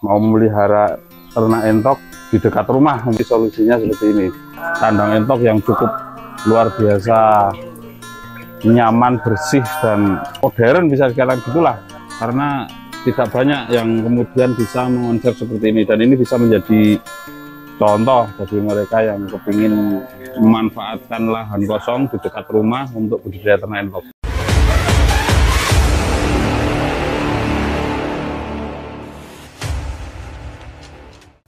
mau melihara ternak entok di dekat rumah, nanti solusinya seperti ini. Kandang entok yang cukup luar biasa nyaman, bersih, dan modern bisa sekarang gitulah, karena tidak banyak yang kemudian bisa mengonsep seperti ini, dan ini bisa menjadi contoh bagi mereka yang kepingin memanfaatkan lahan kosong di dekat rumah untuk budidaya ternak entok.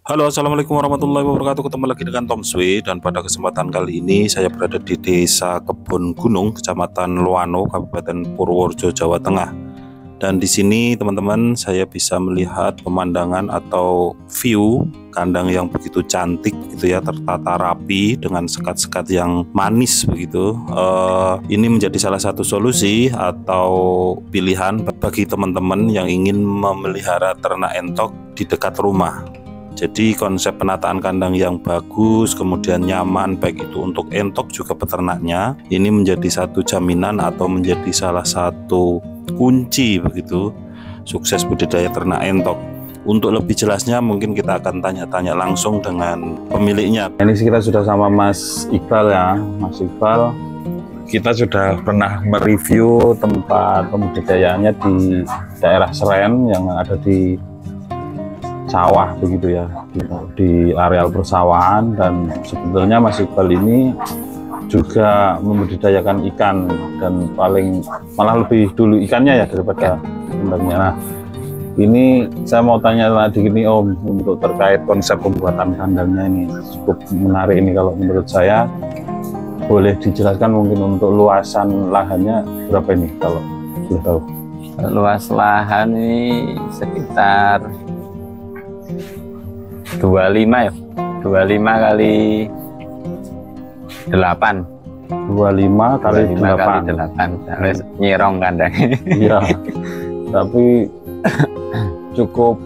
Halo, assalamualaikum warahmatullahi wabarakatuh. Ketemu lagi dengan Tom Swe, dan pada kesempatan kali ini saya berada di Desa Kebon Gunung, Kecamatan Loano, Kabupaten Purworejo, Jawa Tengah. Dan di sini teman-teman saya bisa melihat pemandangan atau view kandang yang begitu cantik gitu ya, tertata rapi dengan sekat-sekat yang manis begitu. Ini menjadi salah satu solusi atau pilihan bagi teman-teman yang ingin memelihara ternak entok di dekat rumah. Jadi konsep penataan kandang yang bagus, kemudian nyaman baik itu untuk entok juga peternaknya, ini menjadi satu jaminan atau menjadi salah satu kunci begitu sukses budidaya ternak entok. Untuk lebih jelasnya mungkin kita akan tanya-tanya langsung dengan pemiliknya. Ini kita sudah sama Mas Iqbal ya, Mas Iqbal. Kita sudah pernah mereview tempat pembudidayaannya di daerah Seren yang ada di sawah begitu ya, di areal persawahan. Dan sebetulnya Mas Iqbal ini juga membudidayakan ikan, dan malah lebih dulu ikannya ya daripada kandangnya. Nah, ini saya mau tanya tadi gini Om, untuk terkait konsep pembuatan kandangnya ini cukup menarik ini. Kalau menurut saya, boleh dijelaskan mungkin untuk luasan lahannya berapa ini kalau boleh tahu? Luas lahan ini sekitar 25 ya, 25 kali 8. 25 kali 8. Nyirong kandangnya. Iya. Tapi cukup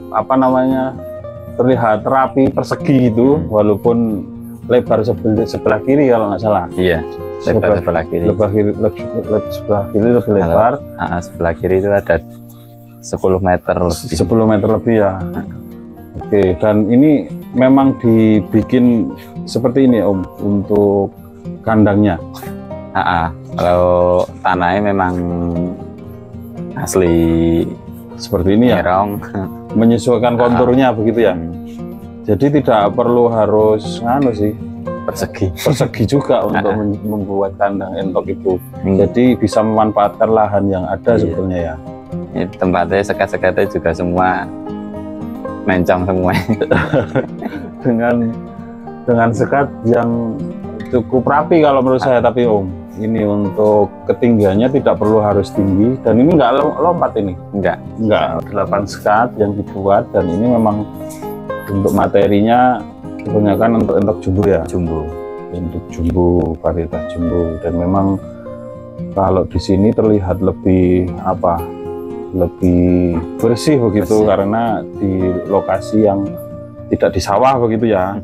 terlihat rapi, persegi gitu, walaupun lebar sebelah kiri kalau nggak salah. Iya, lebar sebelah kiri. Sebelah kiri lebih lebar. Sebelah kiri itu ada 10 meter lebih. 10 meter lebih ya. Oke, dan ini memang dibikin seperti ini Om untuk kandangnya. Kalau tanahnya memang asli seperti ini ya, menyesuaikan konturnya begitu ya. Jadi tidak perlu harus persegi juga untuk membuat kandang entok itu. Jadi bisa memanfaatkan lahan yang ada sebetulnya ya. Ini tempatnya sekat-sekatnya juga semua mencong semua. dengan sekat yang cukup rapi kalau menurut saya. Tapi Om, ini untuk ketinggiannya tidak perlu harus tinggi, dan ini enggak lompat ini. Enggak 8 sekat yang dibuat, dan ini memang untuk materinya kebanyakan untuk entok jumbo ya. Untuk jumbo, varietas jumbo. Dan memang kalau di sini terlihat lebih lebih bersih begitu, karena di lokasi yang tidak di sawah begitu ya,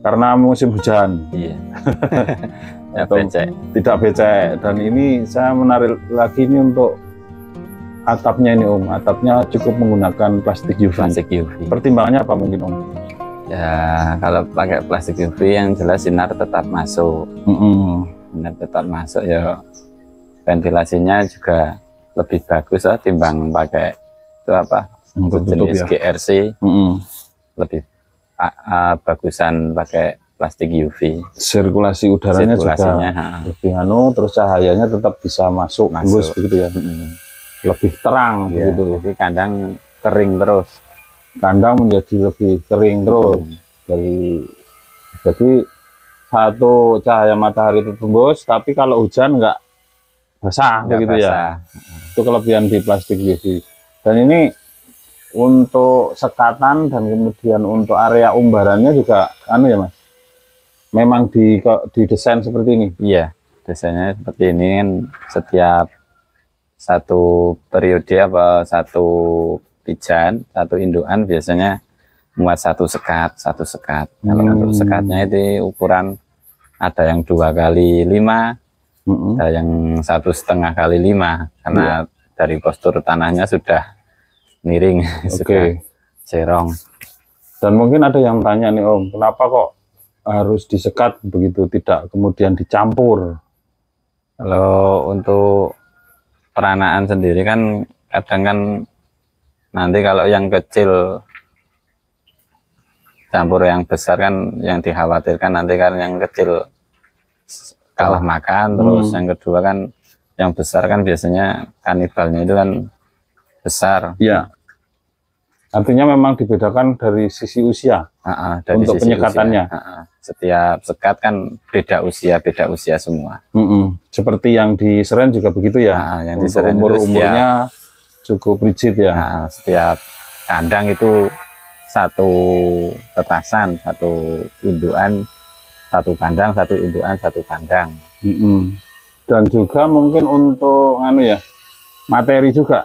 karena musim hujan. Iya. Tidak becek. Dan ini saya menarik lagi ini untuk atapnya ini Om. Atapnya cukup menggunakan plastik UV. Pertimbangannya apa mungkin Om? Ya, kalau pakai plastik UV yang jelas sinar tetap masuk. Sinar tetap masuk ya, ventilasinya juga lebih bagus lah timbang pakai itu jenis ya? GRC. Lebih bagusan pakai plastik UV. Sirkulasi udaranya juga lebih terus cahayanya tetap bisa masuk begitu ya. Lebih terang begitu. Jadi kandang kering terus. Kandang menjadi lebih kering terus. Jadi satu cahaya matahari itu tembus, tapi kalau hujan nggak basah begitu ya. Itu kelebihan di plastik UV. Dan ini untuk sekatan, dan kemudian untuk area umbarannya juga ya Mas, memang didesain seperti ini. Iya, desainnya seperti ini kan. Setiap satu periode satu pijan, satu indukan biasanya muat satu sekat. Kalau untuk sekatnya itu ukuran ada yang 2 kali 5, ada yang 1,5 kali 5, karena dari postur tanahnya sudah miring. cerong. Dan mungkin ada yang tanya nih Om, kenapa kok harus disekat begitu, tidak kemudian dicampur? Kalau untuk peranaan sendiri kan kadang kan nanti kalau yang kecil campur yang besar kan yang dikhawatirkan nanti kan yang kecil kalah makan, terus yang kedua kan yang besar kan biasanya kanibalnya itu kan besar. Ya, artinya memang dibedakan dari sisi usia dari untuk sisi penyekatannya. Setiap sekat kan beda usia semua. Seperti yang di Seren juga begitu ya. Yang di untuk Seren umurnya cukup rigid ya. Setiap kandang itu satu tetasan, satu indukan, satu kandang, satu indukan, satu kandang. Dan juga mungkin untuk materi juga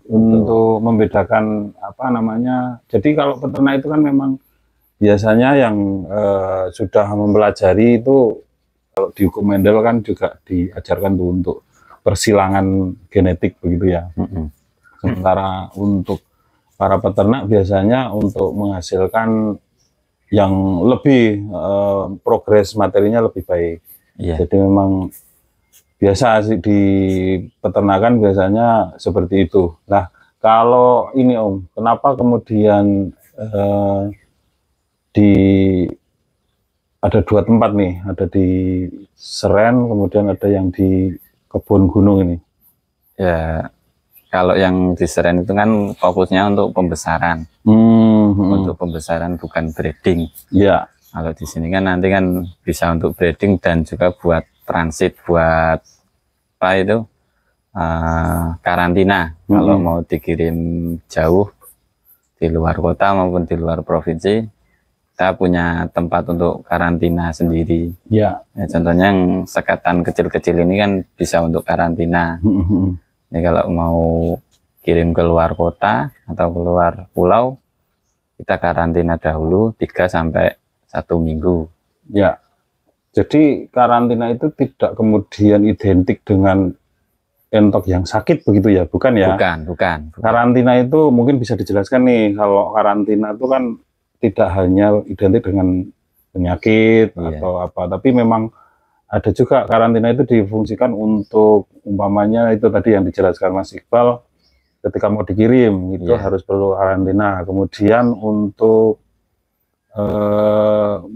untuk membedakan apa namanya. Jadi kalau peternak itu kan memang biasanya yang sudah mempelajari itu, kalau di hukum Mendel kan juga diajarkan tuh untuk persilangan genetik begitu ya. Sementara untuk para peternak biasanya untuk menghasilkan yang lebih progres materinya lebih baik. Jadi memang biasa sih di peternakan biasanya seperti itu. Nah, kalau ini Om, kenapa kemudian ada 2 tempat nih, ada di Seren, kemudian ada yang di Kebun Gunung ini? Ya, kalau yang di Seren itu kan fokusnya untuk pembesaran, untuk pembesaran bukan breeding. Ya. Kalau di sini kan nanti kan bisa untuk breeding dan juga buat transit, buat apa itu karantina. Kalau mau dikirim jauh di luar kota maupun di luar provinsi, kita punya tempat untuk karantina sendiri. Ya, contohnya yang sekatan kecil-kecil ini kan bisa untuk karantina. Ini kalau mau kirim ke luar kota atau keluar pulau, kita karantina dahulu 3 sampai 1 minggu. Ya, jadi karantina itu tidak kemudian identik dengan entok yang sakit begitu ya, bukan ya? Bukan. Karantina itu mungkin bisa dijelaskan nih, kalau karantina itu kan tidak hanya identik dengan penyakit atau apa, tapi memang ada juga karantina itu difungsikan untuk umpamanya itu tadi yang dijelaskan Mas Iqbal, ketika mau dikirim itu harus perlu karantina. Kemudian untuk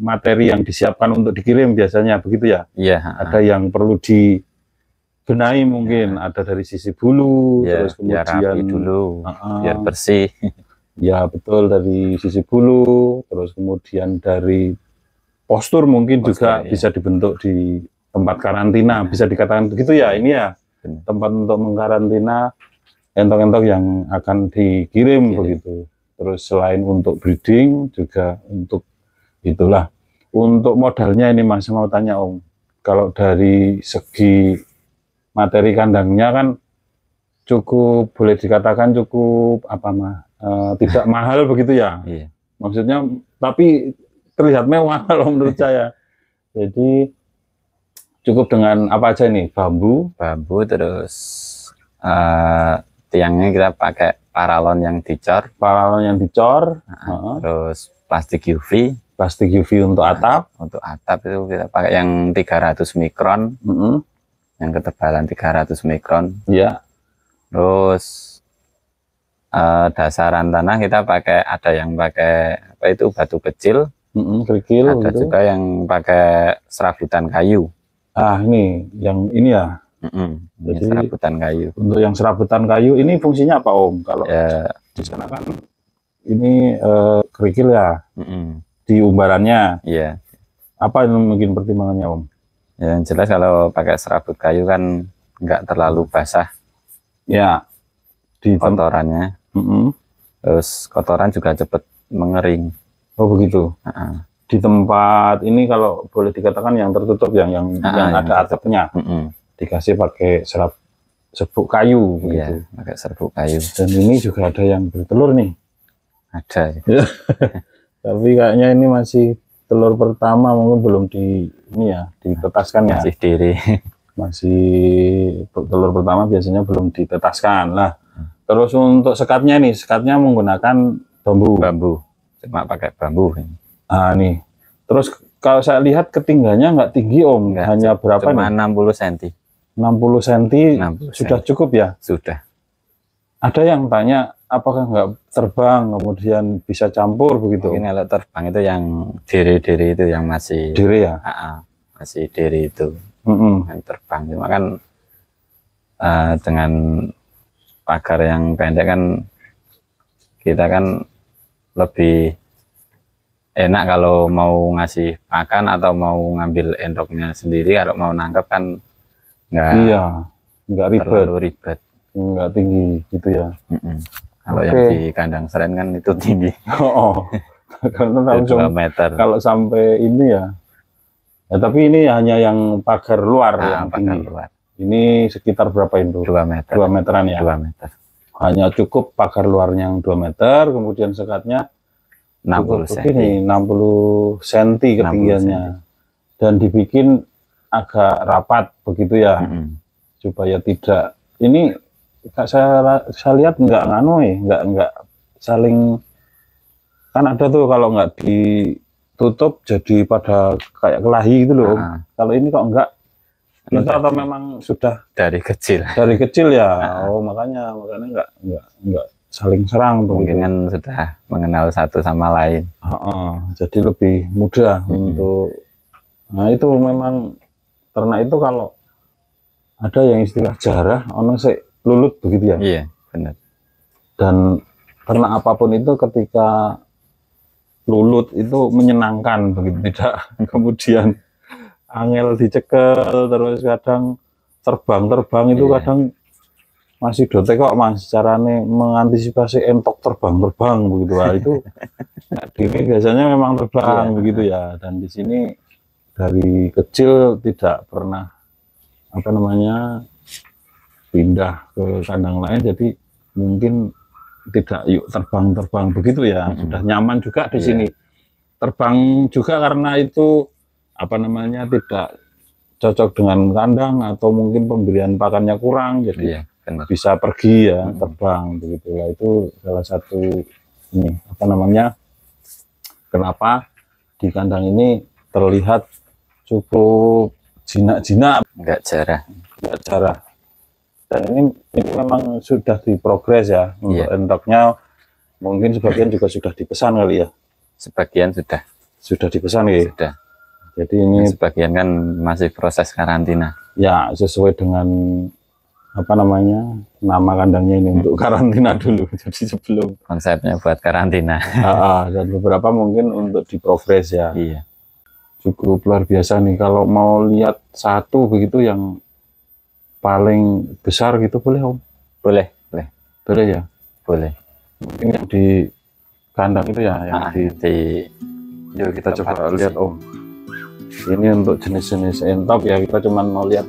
materi yang disiapkan untuk dikirim biasanya begitu ya. Ada yang perlu dibenahi mungkin, ada dari sisi bulu, terus kemudian rapi dulu, biar bersih. Ya betul, dari sisi bulu, terus kemudian dari postur mungkin juga bisa dibentuk di tempat karantina, bisa dikatakan begitu ya. Ini ya tempat untuk mengkarantina entok-entok yang akan dikirim begitu. Terus selain untuk breeding juga untuk itulah. Untuk modalnya ini Mas mau tanya Om, kalau dari segi materi kandangnya kan cukup, boleh dikatakan cukup apa tidak mahal begitu ya. Maksudnya tapi terlihat mewah kalau menurut saya. Jadi cukup dengan apa aja ini, bambu terus tiangnya kita pakai paralon yang dicor, terus plastik UV untuk atap. Untuk atap itu kita pakai yang 300 mikron, yang ketebalan 300 mikron. Ya. Terus dasaran tanah kita pakai, ada yang pakai apa itu batu kecil, kerikil, ada gitu. juga yang pakai serabutan kayu. Ini yang ini ya. Jadi serabutan kayu. Untuk yang serabutan kayu ini fungsinya apa Om? Kalau di sana kan ini kerikil ya, di umbarannya. Apa yang mungkin pertimbangannya Om? Yang jelas kalau pakai serabut kayu kan nggak terlalu basah. Ya. Di kotorannya. Terus kotoran juga cepat mengering. Oh begitu. Di tempat ini kalau boleh dikatakan yang tertutup, yang ada atapnya. Dikasih pakai serbuk kayu begitu. Pakai serbuk kayu. Dan ini juga ada yang bertelur nih. Ada. Tapi kayaknya ini masih telur pertama, mungkin belum ditetaskan ya. Masih diri. Masih telur pertama biasanya belum ditetaskan. Nah, terus untuk sekatnya nih, sekatnya menggunakan Bambu. Cuma pakai bambu. Ah nih. Terus kalau saya lihat ketinggiannya nggak tinggi Om, Enggak, hanya berapa cuma nih? 60 cm. 60 cm 60 sudah cm. cukup ya? Sudah. Ada yang tanya apakah nggak terbang kemudian bisa campur begitu? Mungkin kalau terbang itu yang diri-diri itu yang masih Diri ya? masih diri itu yang terbang. Cuma kan dengan pagar yang pendek kan kita kan lebih enak kalau mau ngasih makan atau mau ngambil endoknya sendiri. Kalau mau nangkep kan nggak terlalu ribet, nggak tinggi gitu ya. Kalau yang di kandang seren kan itu tinggi. Karena 2 meter. Kalau sampai ini ya, tapi ini hanya yang pagar luar yang pagar tinggi. luar. Ini sekitar berapa itu? 2 meter. 2 meteran ya? 2 meter. Hanya cukup pagar luarnya yang 2 meter, kemudian sekatnya 60 cm. 60 cm ketinggiannya. Dan dibikin agak rapat begitu ya, supaya tidak. Ini saya lihat nggak nggak saling, kan ada tuh kalau nggak ditutup jadi pada kayak kelahi gitu loh. Kalau ini kok enggak. Itu atau memang sudah dari kecil ya? Makanya nggak saling serang mungkin kan sudah mengenal satu sama lain. Jadi lebih mudah untuk. Nah itu memang ternak itu kalau ada yang istilah jarah ono sik lulut begitu ya? Iya benar. Dan ternak apapun itu ketika lulut itu menyenangkan begitu, tidak kemudian angel dicekel terus kadang terbang itu kadang masih dotek kok Mas carane mengantisipasi entok terbang begitu. Itu ini biasanya memang terbang begitu ya. Dan di sini dari kecil tidak pernah pindah ke kandang lain, jadi mungkin tidak terbang begitu ya. Sudah nyaman juga di sini. Terbang juga karena itu tidak cocok dengan kandang atau mungkin pemberian pakannya kurang, jadi bisa pergi ya, terbang begitulah. Itu salah satu ini kenapa di kandang ini terlihat cukup jinak-jinak, nggak jarah. Dan ini memang sudah diprogres ya untuk endoknya. Mungkin sebagian juga sudah dipesan kali ya. Sebagian sudah dipesan ya. Sudah. Jadi ini sebagian kan masih proses karantina. Ya, sesuai dengan nama kandangnya ini untuk karantina dulu. Jadi sebelum konsepnya buat karantina. Dan beberapa mungkin untuk diprogres ya. Iya. Cukup luar biasa nih. Kalau mau lihat satu begitu yang paling besar gitu boleh Om? Boleh ya? Boleh. Mungkin yang di kandang itu ya, yang yuk kita coba lihat Om. Ini untuk jenis-jenis entok ya, kita cuma mau lihat.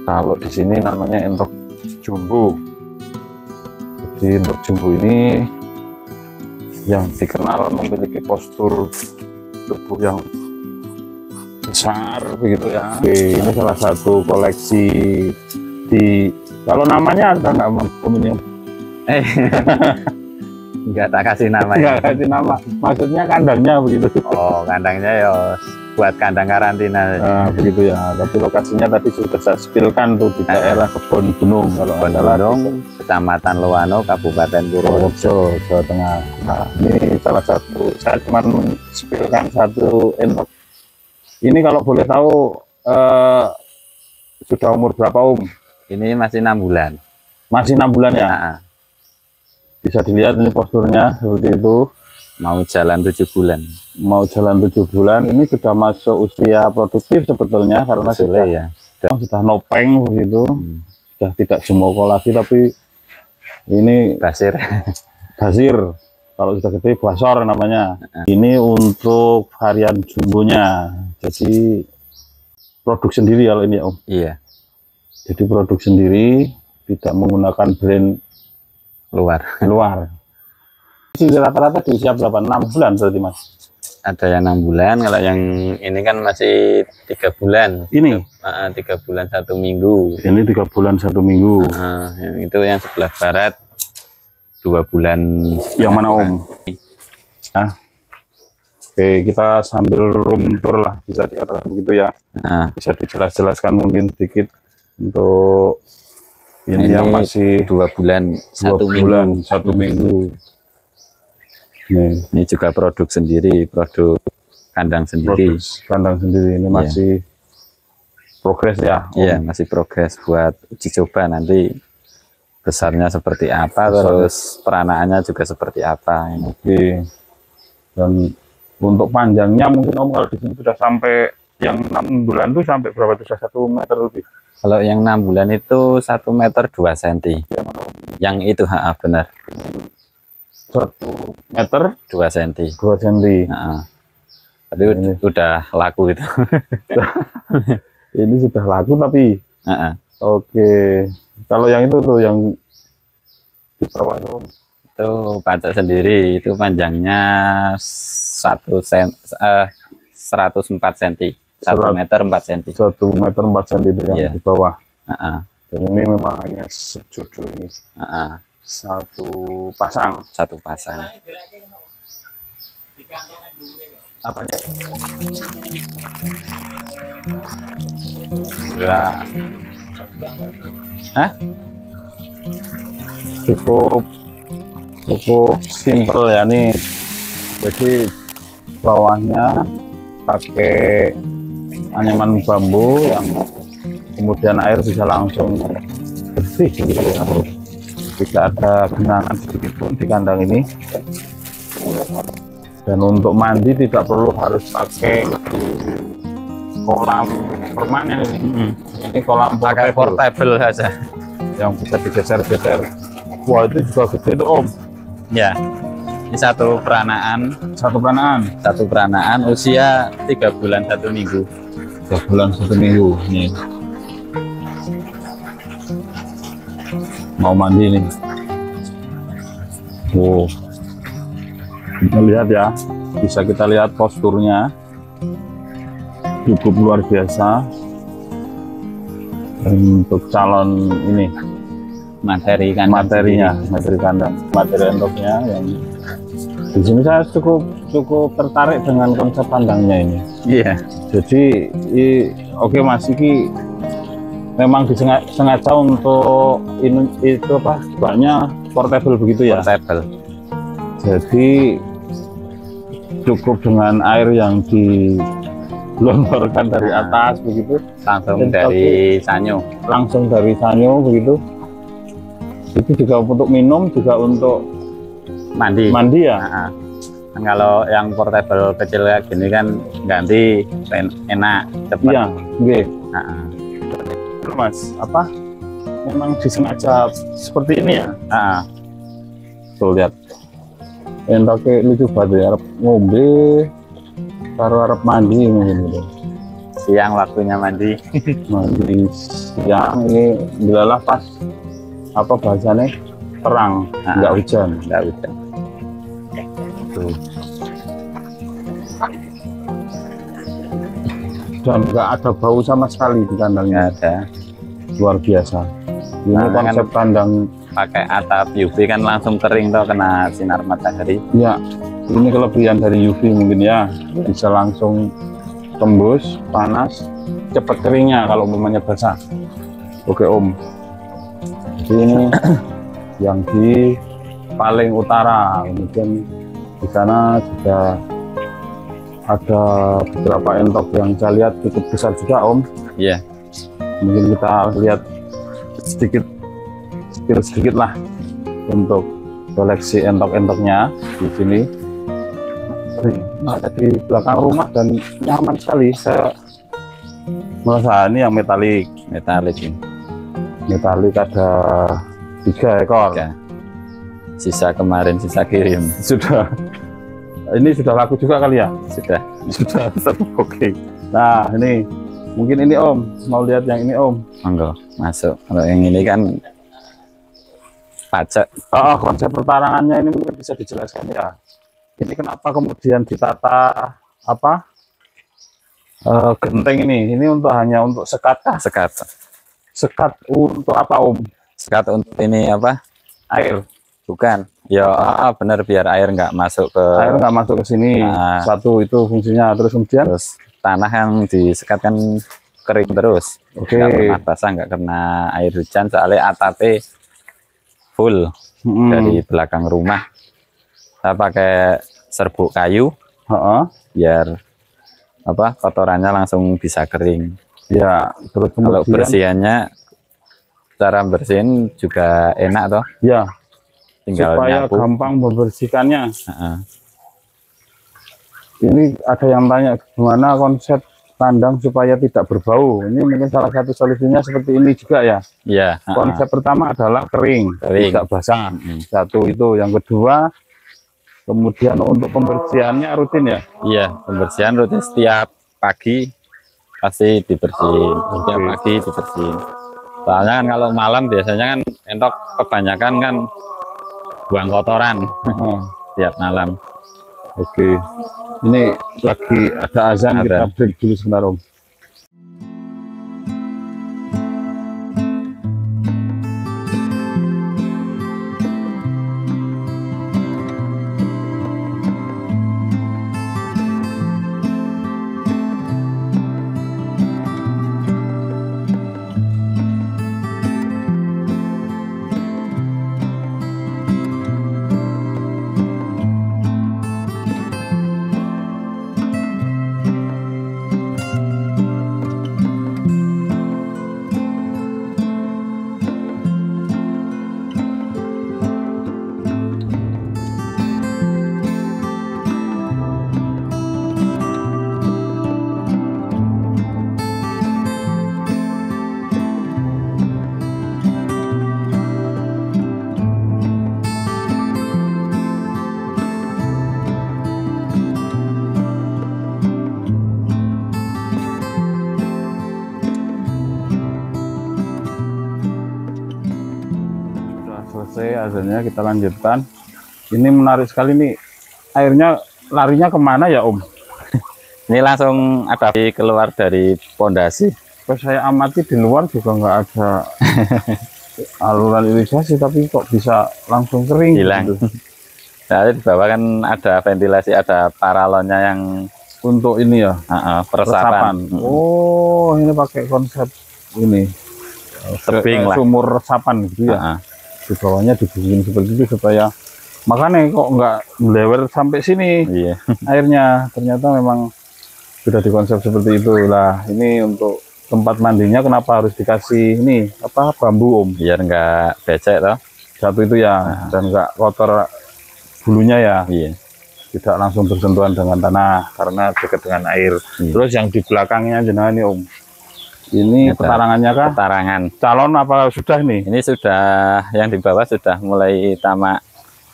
Kalau di sini namanya entok jumbo. Jadi entok jumbo ini yang dikenal memiliki postur tubuh yang besar begitu ya. Ini salah satu koleksi kalau namanya ada nggak Om ini? Enggak tak kasih nama. Enggak kasih nama. Maksudnya kandangnya begitu. Oh, kandangnya ya buat kandang karantina. Begitu ya. Tapi lokasinya tadi sudah saya spilkan tuh di daerah Kebon Gunung. Kebon Gunung, Kecamatan Luano, Kabupaten Purworejo, Jawa Tengah. Nah, ini salah satu. Saya cuma spilkan satu entok. Ini kalau boleh tahu sudah umur berapa Om? Ini masih 6 bulan. Masih 6 bulan ya? Bisa dilihat ini posturnya seperti itu. Mau jalan 7 bulan. Mau jalan 7 bulan. Ini sudah masuk usia produktif sebetulnya karena sudah nopeng begitu. Sudah tidak jemokolasi tapi ini basir. Kalau sudah gede basor namanya. Ini untuk varian jumbonya. Jadi produk sendiri kalau ini Om. Iya. Jadi produk sendiri, tidak menggunakan brand luar. Rata-rata di usia berapa? 6 bulan berarti Mas? Ada yang 6 bulan, kalau yang ini kan masih 3 bulan. Ini? 3 bulan 1 minggu. Ini 3 bulan 1 minggu. Itu yang sebelah barat 2 bulan. Yang mana Om? Nah, oke, kita sambil room tour lah, bisa dikatakan begitu ya. Nah, bisa dijelaskan mungkin sedikit untuk ini yang masih 2 bulan, 2 bulan, 1 minggu. Ini juga produk sendiri, produk kandang sendiri. Kandang sendiri ini masih progres ya. Iya, masih progres buat uji coba nanti besarnya seperti apa, terus peranaannya juga seperti apa. Oke. Dan untuk panjangnya mungkin Om kalau di sini sudah sampai yang 6 bulan tuh sampai berapa tuh? 1 meter lebih. Kalau yang 6 bulan itu 1 meter 2 cm. Yang itu benar. 1 meter 2 cm. 2 cm. Tapi ini udah laku itu. Ini sudah laku tapi. Oke. Kalau yang itu tuh yang di bawah itu pacak sendiri, itu panjangnya 104 cm. 1 meter 4 cm. 1 meter 4 cm itu yang di bawah. Dan ini memang hanya sejodoh ini. Satu pasang. Apanya? Ya. Cukup simple ya nih. Jadi bawahnya pakai anyaman bambu yang kemudian air bisa langsung bersih gitu ya. Tidak ada genangan sedikit pun di kandang ini. Dan untuk mandi tidak perlu harus pakai kolam permanen ini. Ini kolam pakai portable saja yang bisa digeser-geser. Wah, itu juga gede itu Om. Ya, ini satu peranaan usia 3 bulan 1 minggu. 3 bulan 1 minggu nih. Mau mandi nih. Wow, kita lihat ya, bisa kita lihat posturnya cukup luar biasa. Untuk calon ini materi materi kandang, materi endoknya yang di sini saya cukup tertarik dengan konsep kandangnya ini. Iya. Jadi oke Mas, ini memang disengaja untuk ini itu apa? Banyak portable begitu ya. Portable. Jadi cukup dengan air yang dilontorkan dari atas begitu. Langsung dari sanyo begitu. Itu juga untuk minum, juga untuk mandi ya. Kan kalau yang portable kecil kayak gini kan ganti enak cepat. Iya, nggih. Mas, apa? Memang disengaja seperti ini ya? Tuh lihat. Endoknya lucu banget ya, harap ngombe, taruh harap mandi mungkin gitu. Siang waktunya mandi. Mandi siang ini bilalah pas apa bahasanya terang, nggak hujan. Tuh. Dan nggak ada bau sama sekali di kandangnya. Ada. Luar biasa. Ini konsep kandang pakai atap UV kan langsung kering tuh kena sinar matahari. Ya, ini kelebihan dari UV mungkin ya, bisa langsung tembus panas, cepat keringnya kalau umpamanya basah. Oke Om. Jadi ini yang di paling utara, kemudian di sana juga ada beberapa entok yang saya lihat cukup besar juga Om. Iya. Mungkin kita lihat sedikit lah untuk koleksi entok-entoknya di sini. Ada di belakang rumah dan nyaman sekali. Saya merasa ini yang metalik ada 3 ekor. Ya. Sisa kemarin, sisa kirim. Sudah. Ini sudah laku juga kali ya? Sudah. Oke. Nah ini mungkin ini Om, mau lihat yang ini Om. Monggo masuk. Kalau yang ini kan pacak. Konsep pertarangannya ini mungkin bisa dijelaskan ya. Ini kenapa kemudian ditata apa? Genteng ini hanya untuk sekat. Sekat untuk apa Om? Sekat untuk ini apa? Air. Bukan. Ya benar, biar air nggak masuk ke sini. Nah, satu itu fungsinya. Terus kemudian tanah yang disekat kan kering terus. Oke. Nggak pernah basah, nggak kena air hujan, soalnya atapnya full dari belakang rumah. Saya pakai serbuk kayu, biar kotorannya langsung bisa kering. Ya, terus kalau bersihannya, cara bersihin juga enak toh. Ya, tinggal supaya nyapu. gampang membersihkannya. Ini ada yang tanya gimana konsep kandang supaya tidak berbau. Ini mungkin salah satu solusinya seperti ini juga ya. Iya. Konsep pertama adalah kering. Tidak basah. Satu itu. Yang kedua, kemudian untuk pembersihannya rutin ya. Iya, pembersihan rutin setiap pagi pasti dibersihin. Setiap pagi dibersihin. Soalnya kan kalau malam biasanya kan entok kebanyakan kan buang kotoran tiap malam. Oke. Ini lagi ada azan, kita break dulu sebentar Om. Selesai azannya, kita lanjutkan. Ini menarik sekali nih, airnya larinya kemana ya Om? Ini langsung ada keluar dari pondasi. Pas saya amati di luar juga nggak ada aluran irigasi, tapi kok bisa langsung kering hilang gitu. Nah, di bawah kan ada ventilasi, ada paralonnya yang untuk ini ya, peresapan. Oh, ini pakai konsep ini tebing lah, sumur resapan gitu ya. Di bawahnya dibikin seperti itu supaya makanya kok nggak melewer sampai sini. Iya. Airnya ternyata memang sudah dikonsep seperti itu lah. Ini untuk tempat mandinya kenapa harus dikasih ini bambu Om? Biar nggak becek toh. Satu itu ya, dan nggak kotor bulunya ya. Iya. Tidak langsung bersentuhan dengan tanah karena dekat dengan air. Terus yang di belakangnya jenengan ini Om, ini petarangannya kah? Petarangan. Calon apa sudah nih? Ini sudah, yang di bawah sudah mulai tamak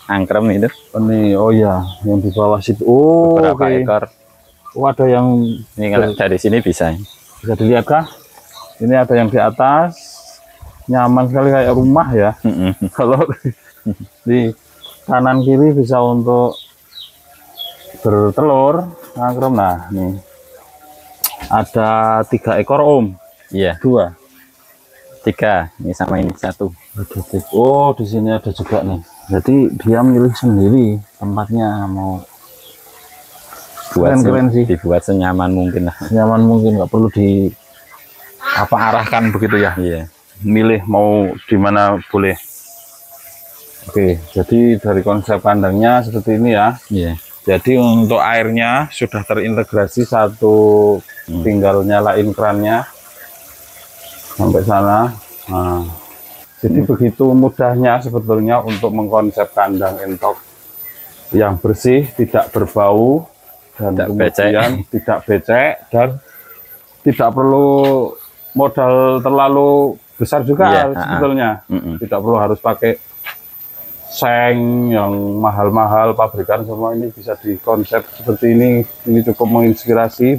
angkrem itu. Ini oh ya, yang di bawah situ. Oh, beberapa ekor. Oh, ada yang ini kalau dari sini bisa dilihat kah? Ini ada yang di atas, nyaman sekali kayak rumah ya. Kalau di kanan kiri bisa untuk bertelur angkrem. Nah, nih ada 3 ekor Om. Iya. 2. 3. Ini sama ini 1. Oh, di sini ada juga nih. Jadi dia milih sendiri tempatnya mau. Keren sih. Dibuat senyaman mungkin lah. Senyaman mungkin, nggak perlu di arahkan begitu ya. Iya. Milih mau di mana boleh. Oke, jadi dari konsep kandangnya seperti ini ya. Iya. Jadi untuk airnya sudah terintegrasi satu, tinggal nyalain krannya sampai sana. Nah, jadi begitu mudahnya sebetulnya untuk mengkonsep kandang entok yang bersih, tidak berbau, dan kemudian tidak becek, dan tidak perlu modal terlalu besar juga sebetulnya. Tidak perlu harus pakai seng yang mahal-mahal pabrikan, semua ini bisa dikonsep seperti ini. Ini cukup menginspirasi.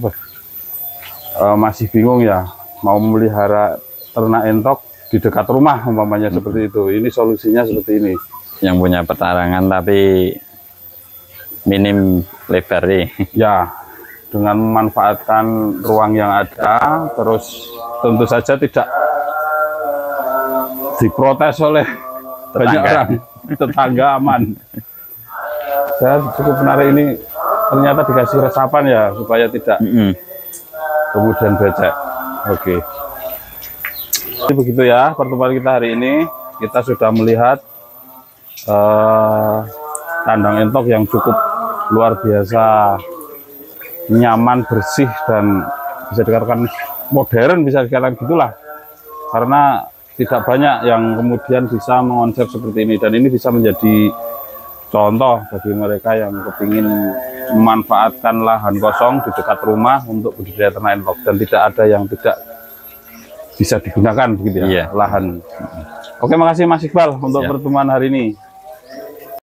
Masih bingung ya mau memelihara ternak entok di dekat rumah umpamanya seperti itu. Ini solusinya seperti ini. Yang punya petarangan tapi minim lebar nih. Ya, dengan memanfaatkan ruang yang ada, terus tentu saja tidak diprotes oleh banyak orang. tetangga aman. Saya cukup menarik ini, ternyata dikasih resapan ya supaya tidak kemudian becek. Oke. Jadi begitu ya pertemuan kita hari ini. Kita sudah melihat kandang entok yang cukup luar biasa nyaman, bersih, dan bisa dikatakan modern, bisa dikatakan gitulah. Karena tidak banyak yang kemudian bisa mengonsep seperti ini, dan ini bisa menjadi contoh bagi mereka yang kepingin memanfaatkan lahan kosong di dekat rumah untuk budidaya ternak entok, dan tidak ada yang tidak bisa digunakan begitu ya, lahan. Oke, makasih Mas Iqbal untuk pertemuan hari ini.